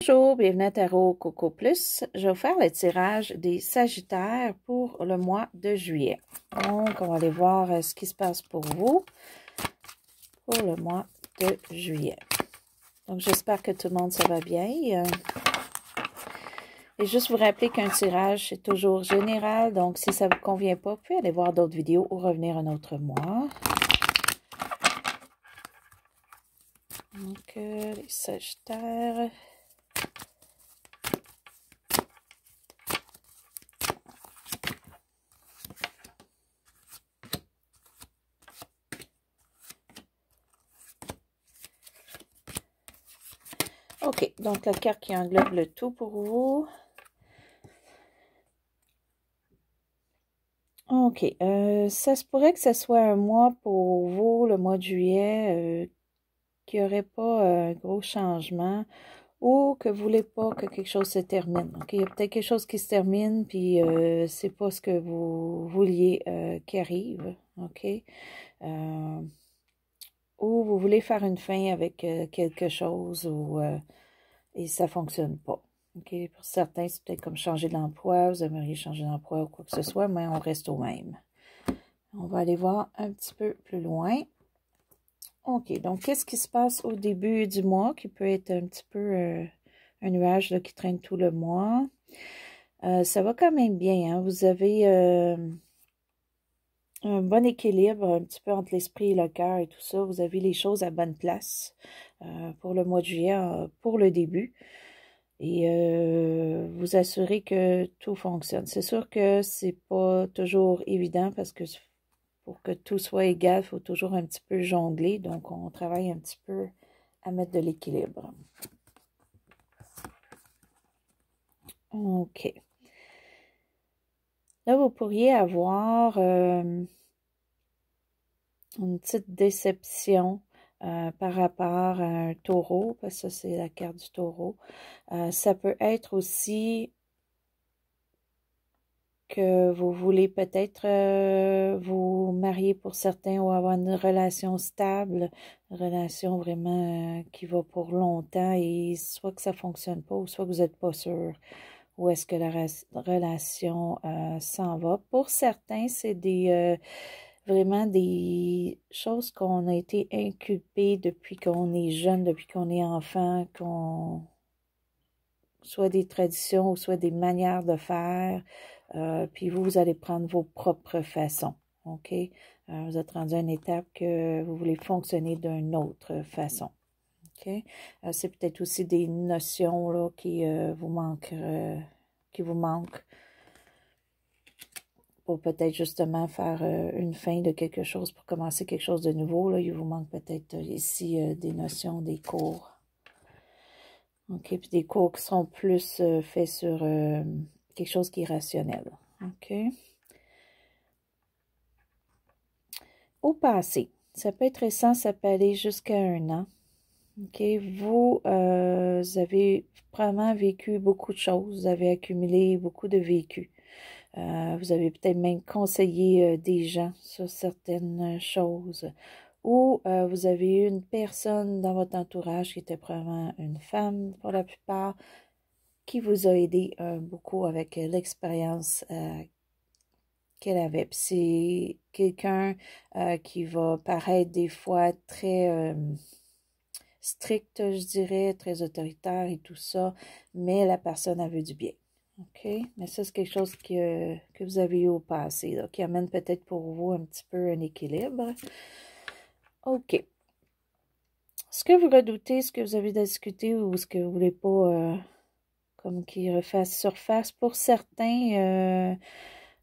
Bonjour, bienvenue à Tarot Coco Plus. Je vais faire le tirage des Sagittaires pour le mois de juillet. Donc, on va aller voir ce qui se passe pour vous pour le mois de juillet. Donc, j'espère que tout le monde, ça va bien. Et juste vous rappeler qu'un tirage, c'est toujours général. Donc, si ça ne vous convient pas, vous pouvez aller voir d'autres vidéos ou revenir un autre mois. Donc, les Sagittaires. OK, donc la carte qui englobe le tout pour vous. OK, ça se pourrait que ce soit un mois pour vous, le mois de juillet, qui n'aurait pas un gros changement ou que vous ne voulez pas que quelque chose se termine. OK, il y a peut-être quelque chose qui se termine, puis c'est pas ce que vous vouliez qui arrive. OK, ou vous voulez faire une fin avec quelque chose et ça ne fonctionne pas. OK, pour certains, c'est peut-être comme changer d'emploi, vous aimeriez changer d'emploi ou quoi que ce soit, mais on reste au même. On va aller voir un petit peu plus loin. OK, donc qu'est-ce qui se passe au début du mois qui peut être un petit peu un nuage là, qui traîne tout le mois? Ça va quand même bien, hein? Vous avez un bon équilibre un petit peu entre l'esprit et le cœur et tout ça. Vous avez les choses à bonne place pour le mois de juillet, pour le début. Et vous assurez que tout fonctionne. C'est sûr que c'est pas toujours évident parce que pour que tout soit égal, il faut toujours un petit peu jongler. Donc, on travaille un petit peu à mettre de l'équilibre. OK. Là, vous pourriez avoir une petite déception par rapport à un taureau, parce que ça, c'est la carte du taureau. Ça peut être aussi que vous voulez peut-être vous marier pour certains ou avoir une relation stable, une relation vraiment qui va pour longtemps et soit que ça fonctionne pas ou soit que vous n'êtes pas sûr où est-ce que la relation s'en va. Pour certains, c'est des vraiment des choses qu'on a été inculpées depuis qu'on est jeune, depuis qu'on est enfant, qu'on soit des traditions ou soit des manières de faire. Puis vous allez prendre vos propres façons. OK? Vous êtes rendu à une étape que vous voulez fonctionner d'une autre façon. OK? C'est peut-être aussi des notions là, qui vous manquent pour peut-être justement faire une fin de quelque chose, pour commencer quelque chose de nouveau. Là, il vous manque peut-être ici des notions, des cours. OK, puis des cours qui sont plus faits sur quelque chose qui est rationnel. OK. Au passé, ça peut être récent, ça peut aller jusqu'à 1 an. OK, vous avez probablement vécu beaucoup de choses, vous avez accumulé beaucoup de vécu. Vous avez peut-être même conseillé des gens sur certaines choses. Ou vous avez eu une personne dans votre entourage qui était probablement une femme pour la plupart, qui vous a aidé beaucoup avec l'expérience qu'elle avait. C'est quelqu'un qui va paraître des fois très strict, je dirais, très autoritaire et tout ça, mais la personne a vu du bien. OK? Mais ça, c'est quelque chose que vous avez eu au passé, là, qui amène peut-être pour vous un petit peu un équilibre. OK. Ce que vous redoutez, ce que vous avez discuté ou ce que vous voulez pas comme qu'il refasse surface, pour certains,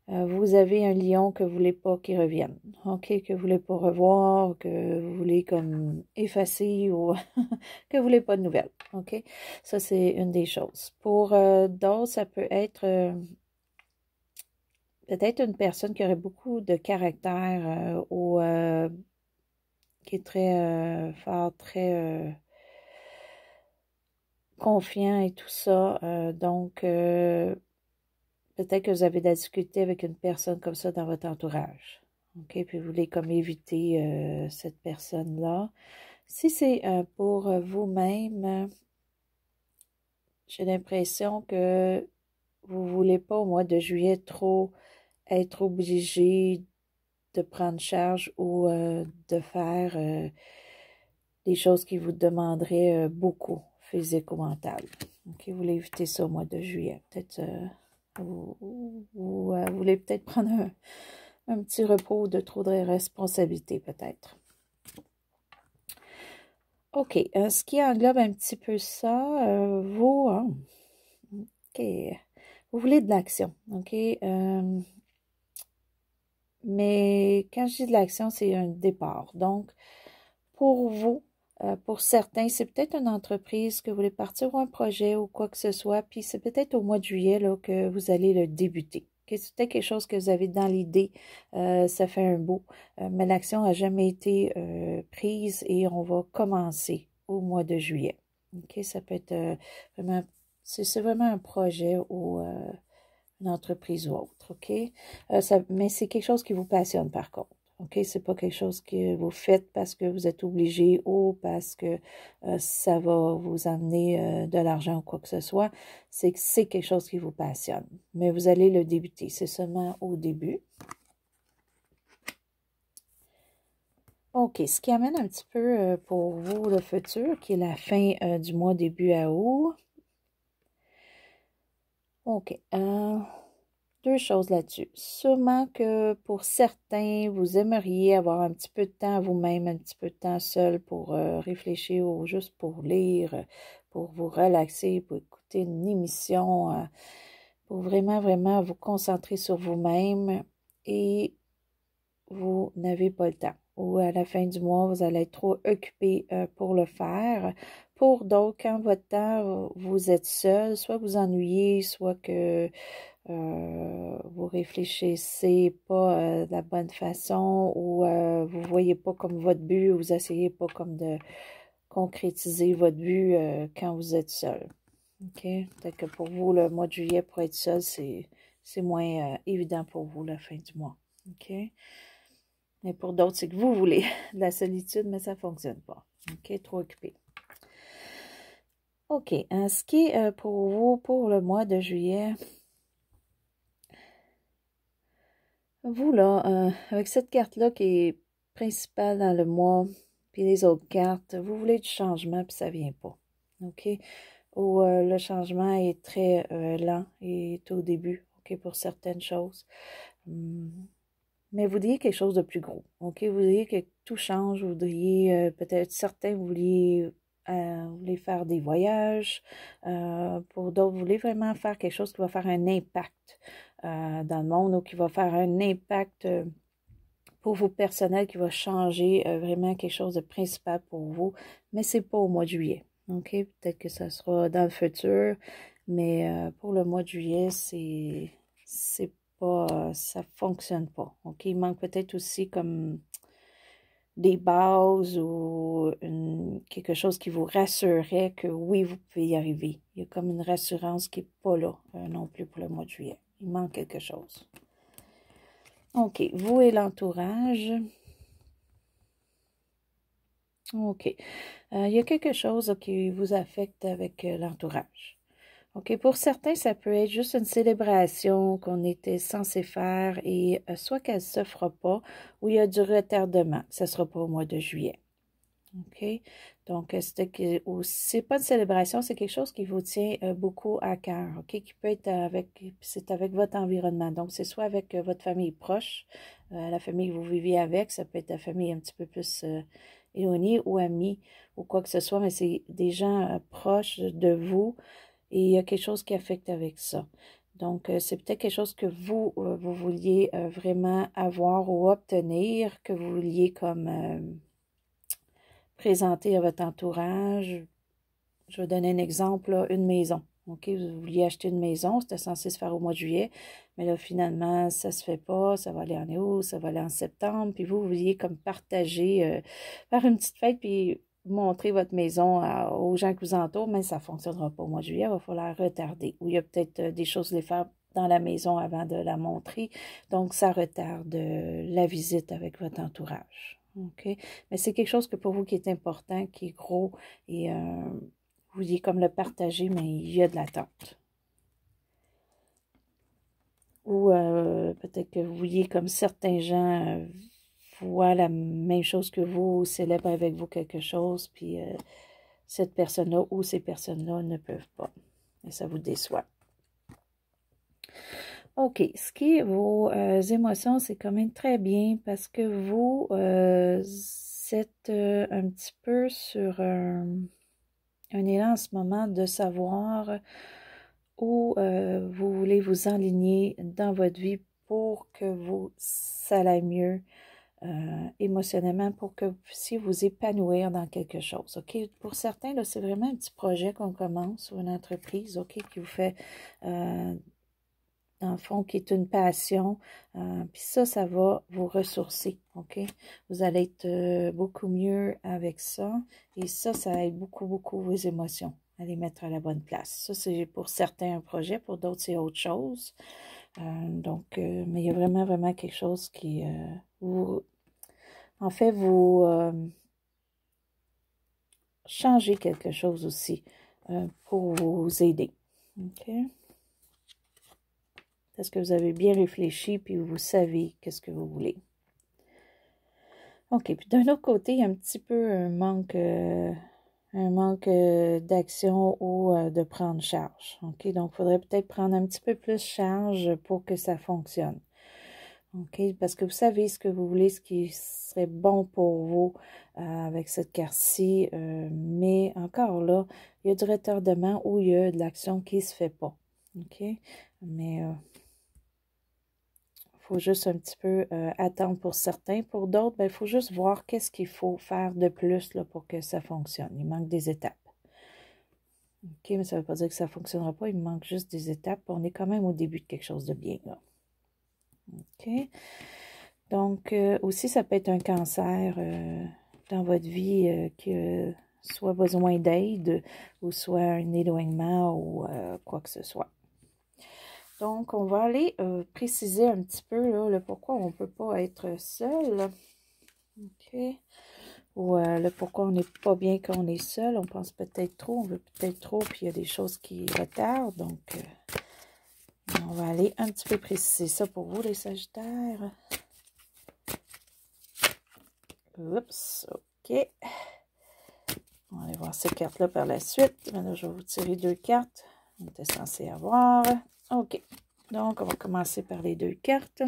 vous avez un lion que vous voulez pas qu'il revienne. OK? Que vous voulez pas revoir, que vous voulez comme effacer ou que vous voulez pas de nouvelles. OK? Ça, c'est une des choses. Pour d'autres, ça peut être peut-être une personne qui aurait beaucoup de caractère ou qui est très fort, très confiant et tout ça. Donc, peut-être que vous avez de la difficulté avec une personne comme ça dans votre entourage. OK? Puis vous voulez comme éviter cette personne-là. Si c'est pour vous-même, j'ai l'impression que vous voulez pas au mois de juillet trop être obligé de prendre charge ou de faire des choses qui vous demanderaient beaucoup physique ou mental. OK, vous voulez éviter ça au mois de juillet. Peut-être vous voulez peut-être prendre un petit repos de trop de responsabilités, peut-être. OK, ce qui englobe un petit peu ça, OK, vous voulez de l'action, OK? Mais quand je dis de l'action, c'est un départ. Donc, pour vous, pour certains, c'est peut-être une entreprise que vous voulez partir ou un projet ou quoi que ce soit, puis c'est peut-être au mois de juillet là, que vous allez le débuter. Okay? C'est peut-être quelque chose que vous avez dans l'idée, ça fait un bout, mais l'action n'a jamais été prise et on va commencer au mois de juillet. Okay? Ça peut être vraiment, c'est vraiment un projet ou une entreprise ou autre, OK? Mais c'est quelque chose qui vous passionne par contre. OK? C'est pas quelque chose que vous faites parce que vous êtes obligé ou parce que ça va vous amener de l'argent ou quoi que ce soit. C'est que c'est quelque chose qui vous passionne. Mais vous allez le débuter. C'est seulement au début. OK. Ce qui amène un petit peu pour vous le futur, qui est la fin du mois début à août. OK. Deux choses là-dessus. Sûrement que pour certains, vous aimeriez avoir un petit peu de temps à vous-même, un petit peu de temps seul pour réfléchir ou juste pour lire, pour vous relaxer, pour écouter une émission, pour vraiment, vraiment vous concentrer sur vous-même et vous n'avez pas le temps. Ou à la fin du mois, vous allez être trop occupé pour le faire. Pour d'autres, quand votre temps, vous êtes seul, soit vous ennuyez, soit que vous réfléchissez pas de la bonne façon ou vous voyez pas comme votre but, vous essayez pas comme de concrétiser votre but quand vous êtes seul. OK? Peut-être que pour vous, le mois de juillet, pour être seul, c'est moins évident pour vous, la fin du mois. OK? Mais pour d'autres, c'est que vous voulez de la solitude, mais ça fonctionne pas. OK? Trop occupé. OK. Ce qui est pour vous, pour le mois de juillet, vous, là, avec cette carte-là qui est principale dans le mois, puis les autres cartes, vous voulez du changement, puis ça vient pas. OK? Ou le changement est très lent et est au début, OK, pour certaines choses. Mais vous voudriez quelque chose de plus gros, OK? Vous voudriez que tout change, vous voudriez, peut-être certains, vous voulez faire des voyages. Pour d'autres, vous voulez vraiment faire quelque chose qui va faire un impact dans le monde ou qui va faire un impact pour vous personnel, qui va changer vraiment quelque chose de principal pour vous, mais c'est pas au mois de juillet. OK? Peut-être que ça sera dans le futur, mais pour le mois de juillet, c'est pas, ça fonctionne pas. OK? Il manque peut-être aussi comme des bases ou quelque chose qui vous rassurerait que oui, vous pouvez y arriver. Il y a comme une rassurance qui n'est pas là non plus pour le mois de juillet. Il manque quelque chose. OK, vous et l'entourage. OK. Il y a quelque chose qui vous affecte avec l'entourage. OK, pour certains, ça peut être juste une célébration qu'on était censé faire et soit qu'elle ne se fera pas ou il y a du retardement. Ça ne sera pas au mois de juillet. OK? Donc, c'est pas une célébration, c'est quelque chose qui vous tient beaucoup à cœur, OK? Qui peut être c'est avec votre environnement. Donc, c'est soit avec votre famille proche, la famille que vous vivez avec, ça peut être la famille un petit peu plus éloignée ou amie ou quoi que ce soit, mais c'est des gens proches de vous et il y a quelque chose qui affecte avec ça. Donc, c'est peut-être quelque chose que vous vouliez vraiment avoir ou obtenir, que vous vouliez comme présenter à votre entourage. Je vais donner un exemple, là, une maison. OK, vous vouliez acheter une maison, c'était censé se faire au mois de juillet, mais là, finalement, ça ne se fait pas, ça va aller en août, ça va aller en septembre, puis vous vouliez comme partager, faire une petite fête, puis montrer votre maison aux gens qui vous entourent, mais ça ne fonctionnera pas au mois de juillet, il va falloir retarder. Ou il y a peut-être des choses à les faire dans la maison avant de la montrer, donc ça retarde la visite avec votre entourage. OK? Mais c'est quelque chose que pour vous qui est important, qui est gros et vouliez comme le partager, mais il y a de l'attente. Ou peut-être que vous vouliez comme certains gens voient la même chose que vous, célèbrent avec vous quelque chose, puis cette personne-là ou ces personnes-là ne peuvent pas. Et ça vous déçoit. OK, ce qui est vos émotions, c'est quand même très bien parce que vous êtes un petit peu sur un élan en ce moment de savoir où vous voulez vous enligner dans votre vie pour que ça aille mieux émotionnellement, pour que vous puissiez vous épanouir dans quelque chose. OK? Pour certains, là, c'est vraiment un petit projet qu'on commence ou une entreprise, OK, qui vous fait dans le fond, qui est une passion. Puis ça va vous ressourcer, OK? Vous allez être beaucoup mieux avec ça. Et ça aide beaucoup, beaucoup vos émotions à les mettre à la bonne place. Ça, c'est pour certains un projet, pour d'autres, c'est autre chose. Mais il y a vraiment, vraiment quelque chose qui vous changez quelque chose aussi pour vous aider. OK? Est-ce que vous avez bien réfléchi puis vous savez qu'est-ce que vous voulez? OK. Puis d'un autre côté, il y a un petit peu un manque d'action ou de prendre charge. OK? Donc, il faudrait peut-être prendre un petit peu plus charge pour que ça fonctionne. OK? Parce que vous savez ce que vous voulez, ce qui serait bon pour vous avec cette carte-ci. Mais encore là, il y a du retardement ou il y a de l'action qui ne se fait pas. OK? Mais faut juste un petit peu attendre pour certains. Pour d'autres, il faut juste voir qu'est-ce qu'il faut faire de plus là, pour que ça fonctionne. Il manque des étapes. OK, mais ça ne veut pas dire que ça ne fonctionnera pas. Il manque juste des étapes. On est quand même au début de quelque chose de bien. Là. OK. Donc, aussi, ça peut être un cancer dans votre vie qui a soit besoin d'aide ou soit un éloignement ou quoi que ce soit. Donc, on va aller préciser un petit peu là, le pourquoi on ne peut pas être seul. OK. Ou le pourquoi on n'est pas bien quand on est seul. On pense peut-être trop, on veut peut-être trop, puis il y a des choses qui retardent. Donc, on va aller un petit peu préciser ça pour vous, les Sagittaires. Oups, OK. On va aller voir ces cartes-là par la suite. Maintenant, je vais vous tirer 2 cartes. On était censé avoir. OK. Donc, on va commencer par les 2 cartes.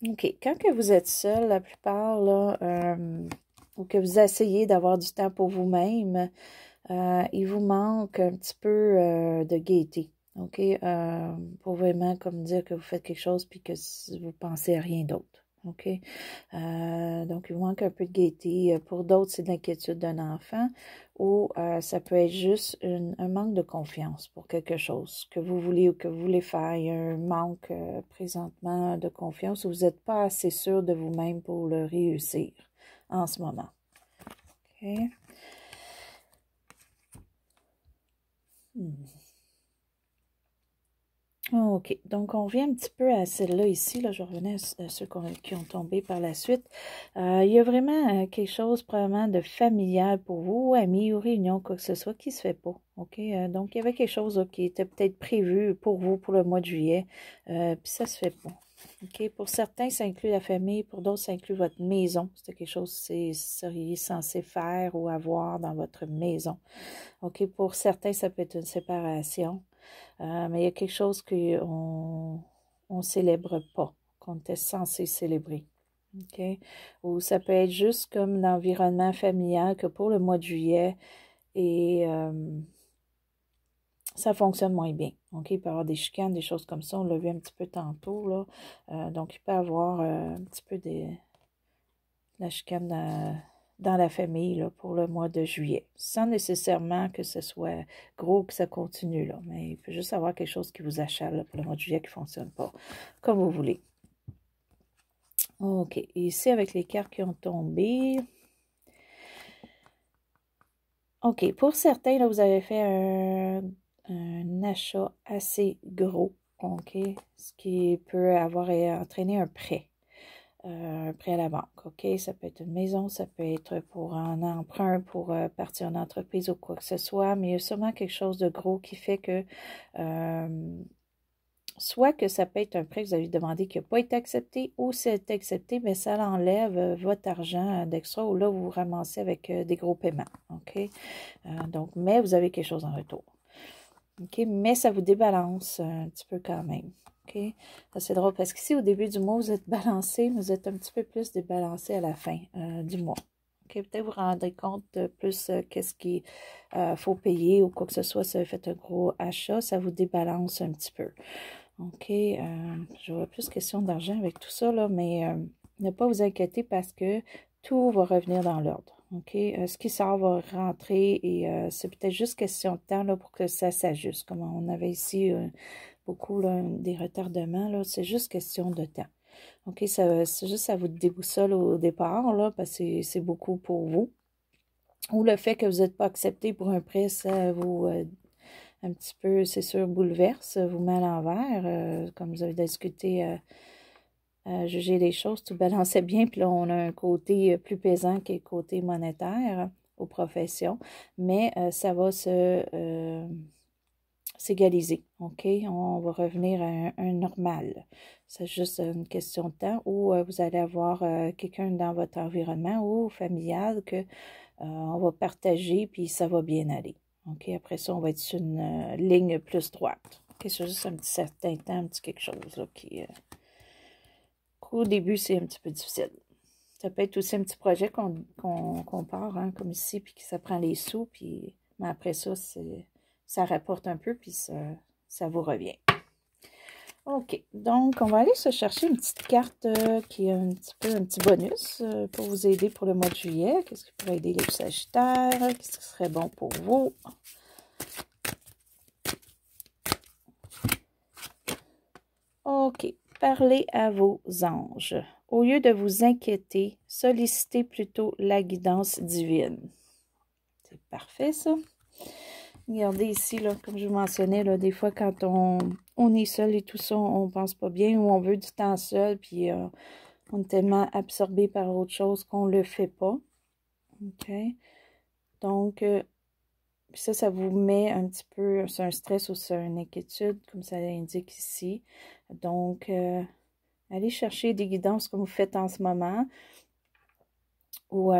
OK. Quand que vous êtes seul, la plupart, là, ou que vous essayez d'avoir du temps pour vous-même, il vous manque un petit peu de gaieté. OK? Pour vraiment comme dire que vous faites quelque chose puis que vous pensez à rien d'autre. OK? Donc, il vous manque un peu de gaieté. Pour d'autres, c'est de l'inquiétude d'un enfant ou ça peut être juste un manque de confiance pour quelque chose que vous voulez ou que vous voulez faire. Il y a un manque présentement de confiance ou vous n'êtes pas assez sûr de vous-même pour le réussir en ce moment. OK? OK. Donc, on revient un petit peu à celle-là ici. Là, je revenais à ceux qui ont tombé par la suite. Il y a vraiment quelque chose probablement de familial pour vous, ou amis, ou réunion, quoi que ce soit, qui ne se fait pas. OK? Donc, il y avait quelque chose là, qui était peut-être prévu pour vous pour le mois de juillet, puis ça ne se fait pas. OK? Pour certains, ça inclut la famille. Pour d'autres, ça inclut votre maison. C'est quelque chose que vous seriez censé faire ou avoir dans votre maison. OK? Pour certains, ça peut être une séparation. Mais il y a quelque chose qu'on ne célèbre pas, qu'on était censé célébrer. OK? Ou ça peut être juste comme l'environnement familial que pour le mois de juillet, et ça fonctionne moins bien. OK? Il peut y avoir des chicanes, des choses comme ça. On l'a vu un petit peu tantôt, là. Donc, il peut y avoir un petit peu de la chicane dans la famille là, pour le mois de juillet. Sans nécessairement que ce soit gros, que ça continue. Là, mais il peut juste avoir quelque chose qui vous achale là, pour le mois de juillet qui ne fonctionne pas. Comme vous voulez. OK. Ici, avec les cartes qui ont tombé. OK. Pour certains, là, vous avez fait un achat assez gros. OK. Ce qui peut avoir entraîné un prêt. un prêt à la banque, OK? Ça peut être une maison, ça peut être pour un emprunt, pour partir en entreprise ou quoi que ce soit, mais il y a sûrement quelque chose de gros qui fait que, soit que ça peut être un prêt que vous avez demandé qui n'a pas été accepté, ou si elle est accepté, mais ça enlève votre argent d'extra, ou là, vous vous ramassez avec des gros paiements, OK? Donc, mais vous avez quelque chose en retour. OK? Mais ça vous débalance un petit peu quand même. OK? C'est drôle parce qu'ici, au début du mois, vous êtes balancé, mais vous êtes un petit peu plus débalancé à la fin du mois. OK? Peut-être vous vous rendrez compte de plus qu'est-ce qu'il faut payer ou quoi que ce soit. Si vous avez fait un gros achat, ça vous débalance un petit peu. OK? Je vois plus question d'argent avec tout ça, là, mais ne pas vous inquiéter parce que tout va revenir dans l'ordre. OK? Ce qui sort va rentrer et c'est peut-être juste question de temps là, pour que ça s'ajuste. Comme on avait ici beaucoup là, des retardements, là, c'est juste question de temps. OK? C'est juste ça vous déboussole au départ, là, parce que c'est beaucoup pour vous. Ou le fait que vous n'êtes pas accepté pour un prêt, ça vous un petit peu, c'est sûr, bouleverse, vous met à l'envers, comme vous avez discuté, juger les choses, tout balançait bien, puis là, on a un côté plus pesant qui est le côté monétaire aux professions, mais ça va s'égaliser, OK? On va revenir à un normal. C'est juste une question de temps où vous allez avoir quelqu'un dans votre environnement ou familial que on va partager, puis ça va bien aller. OK, après ça, on va être sur une ligne plus droite. OK, c'est juste un petit certain temps, un petit quelque chose là, qu'au début, c'est un petit peu difficile. Ça peut être aussi un petit projet qu'on part, hein, comme ici, puis que ça prend les sous, puis mais après ça, ça rapporte un peu, puis ça vous revient. OK, donc on va aller se chercher une petite carte qui est un petit bonus pour vous aider pour le mois de juillet. Qu'est-ce qui pourrait aider les Sagittaires? Qu'est-ce qui serait bon pour vous? OK, parlez à vos anges. Au lieu de vous inquiéter, sollicitez plutôt la guidance divine. C'est parfait, ça. Regardez ici, là, comme je vous mentionnais, là, des fois, quand on est seul et tout ça, on pense pas bien ou on veut du temps seul, puis on est tellement absorbé par autre chose qu'on le fait pas. OK? Donc, ça vous met un petit peu sur un stress ou sur une inquiétude, comme ça l'indique ici. Donc, allez chercher des guidances comme vous faites en ce moment. Ou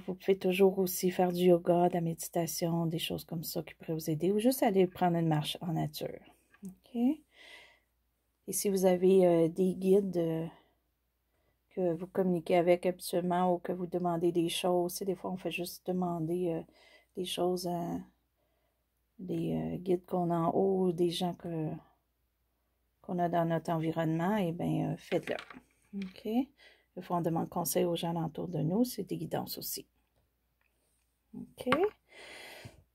vous pouvez toujours aussi faire du yoga, de la méditation, des choses comme ça qui pourraient vous aider. Ou juste aller prendre une marche en nature. OK? Et si vous avez des guides que vous communiquez avec habituellement ou que vous demandez des choses, des fois on fait juste demander des choses à des guides qu'on a en haut ou des gens qu'on a dans notre environnement, et bien faites-le. OK? Des fois on demande conseil aux gens alentour de nous, c'est des guidances aussi. OK?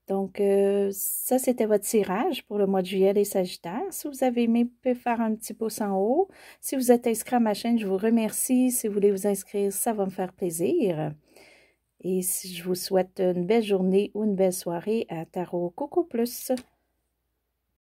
Donc, ça, c'était votre tirage pour le mois de juillet des Sagittaires. Si vous avez aimé, vous pouvez faire un petit pouce en haut. Si vous êtes inscrit à ma chaîne, je vous remercie. Si vous voulez vous inscrire, ça va me faire plaisir. Et si je vous souhaite une belle journée ou une belle soirée à Tarot Coco Plus.